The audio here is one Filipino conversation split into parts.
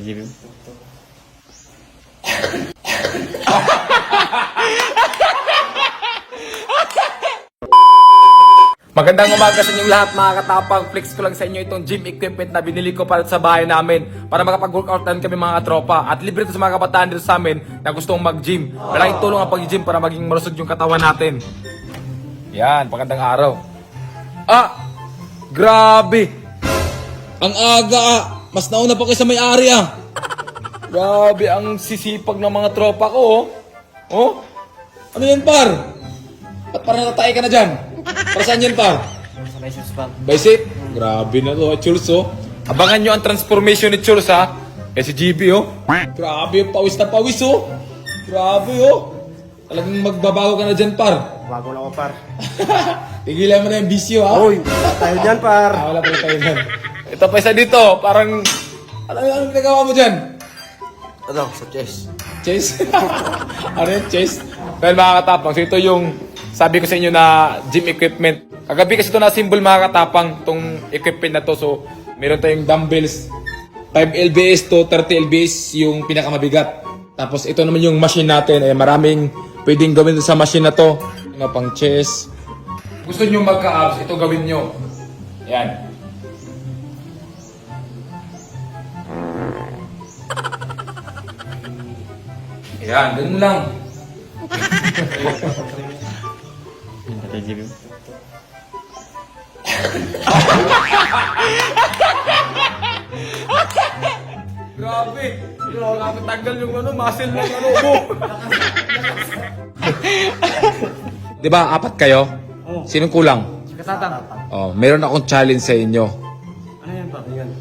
JB. Magandang umaga sa inyong lahat mga katapang. Flex ko lang sa inyo itong gym equipment na binili ko para sa bahay namin para makapag-workout din kami mga tropa. At libre ito sa mga kabataan dito sa amin na gustong mag-gym. Malaking tulong ang pag-gym para maging malusog yung katawan natin. Yan, magandang araw. Grabe! Ang aga Mas nauna pa kayo sa may-ari Grabe ang sisipag ng mga tropa ko Ano yan par? Ba't parang natatay ka na dyan? Para saan yan par? Sa biceps pa. Bicep? Grabe na to, Chuls Abangan nyo ang transformation ni Chuls si GB Grabe, pawis na pawis Grabe Talagang magbabago ka na dyan par. Bago na ako, par. Tigilan mo na yung bisyo Uy, tayo dyan, par. Wala pa tayo dyan. Ito pa isa dito, parang anong ginagawa mo dyan? Ano, sa chest. Chase? Ano yun, chase? Well, mga katapang, so ito yung sabi ko sa inyo na gym equipment. Kagabi kasi ito na-symbol mga katapang, itong equipment na to. So, meron tayong dumbbells. 5 lbs to 30 lbs yung pinakamabigat. Tapos ito naman yung machine natin. Maraming pwedeng gawin sa machine na to. Yung pang chest. Gusto nyo magka-abs, ito gawin nyo. Yan. Yan, ganun lang. Kay JB. Grabe! Grabe, tanggal yung muscle ng mo. Diba, apat kayo? Oo. Sinong kulang? Kasatang. Meron akong challenge sa inyo. Ano yan, par? Yan.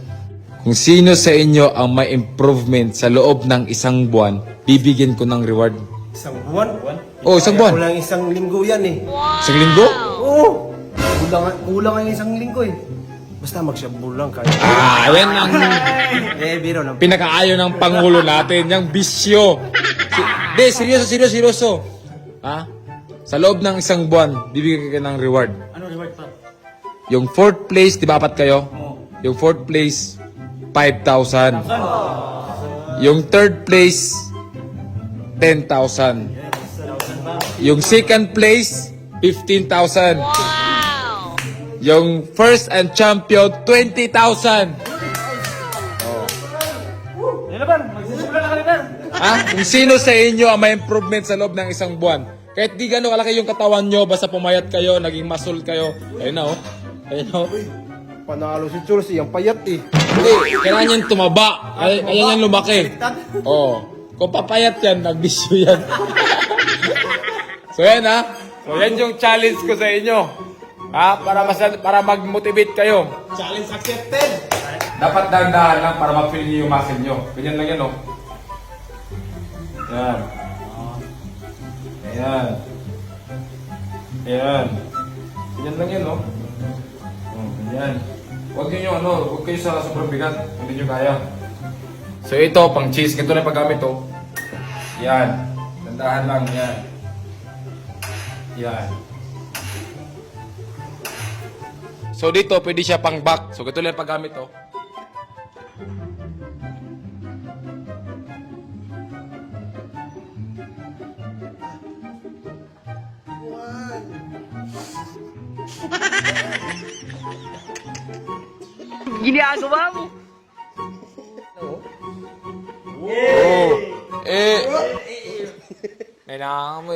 Kung sino sa inyo ang may improvement sa loob ng isang buwan, bibigyan ko ng reward. Isang buwan? Isang buwan. Kulang isang linggo yan eh. Isang linggo? Oo. Kulang ang isang linggo eh. Basta magshabol lang kayo. Yan ang Biro lang. pinakaayaw ng Pangulo natin, yung bisyo. Seryoso. Sa loob ng isang buwan, bibigyan ka ng reward. Ano reward, par? Yung fourth place, di ba apat kayo? Oo. Yung fourth place, 5,000. Yung third place, 10,000. Yung second place, 15,000. Yung first and champion, 20,000. Yan na, par. Magsisimula na kanina. Kung sino sa inyo ang may improvement sa loob ng isang buwan, kahit di gano'ng kalaki yung katawan nyo, basta pumayat kayo, naging muscle kayo, ayun na Ayun na Panalo si Chursi, ang payat eh. Hindi, kailangan yan tumaba. Kaya yan lumaki. Kung papayat yan, nagbisyo yan. So yan So yan yung challenge ko sa inyo. Para mag-motivate kayo. Challenge accepted! Dapat dahan-dahan lang para ma-feel niyo yung muscle nyo. Ganyan lang yan Yan. Ayan. Ganyan lang yan Ganyan. Huwag kayo sa sobrang bigat. Hindi nyo kaya. So ito, pang cheese. Ganito na yung paggamit Yan. Dandahan lang, yan. So dito, pwede siya pang back. So ganito lang yung paggamit Ginagawa mo. Kailangan mo